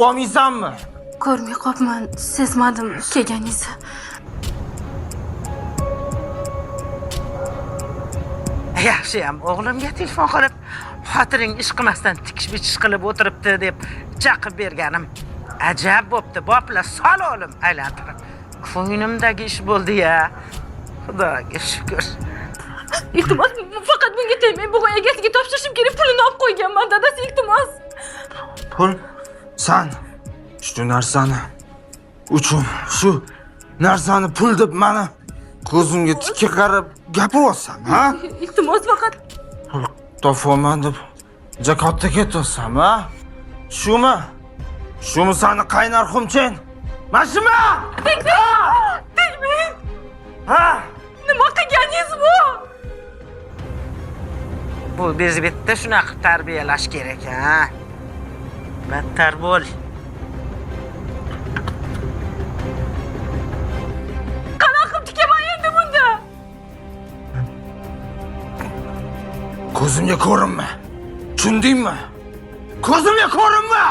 Olmaysanmi? Ko'rmay qopman, sezmadim kelganingizni. Yaxshiyam o'g'limga telefon qilib, xotiring ish qilmasdan tikish-bichish qilib o'tiribdi deb chaqib berganim. Ajab bo'pti, bopla sol o'g'lim aylantirib. Ko'nglimdagi ish bo'ldi-ya. Xudoga shukr. Iltimos, faqat bunga tegmang. Bugun egasiga topshirishim kerak. Pulini olib qo'yganman, dadasi, iltimos. Pul? San shu narsani uchun shu narsani pul deb meni ko'zimga tikka qarab gapiryapsan, ha? Iltimos, faqat Pul topaman deb jakotda ketyapsan, ha? Shumi? Shumi sani qaynar xumchen? Mana shumi? tegmang. Ha? Nima qilganingiz bu? Bu bezbetda shunaqa tarbiyalash kerak, ha? Battar bo'l. Qanaqa qilib tikaman endi bunda? Ko'zimga ko'rinma. Tushundingmi? Ko'zimga ko'rinma.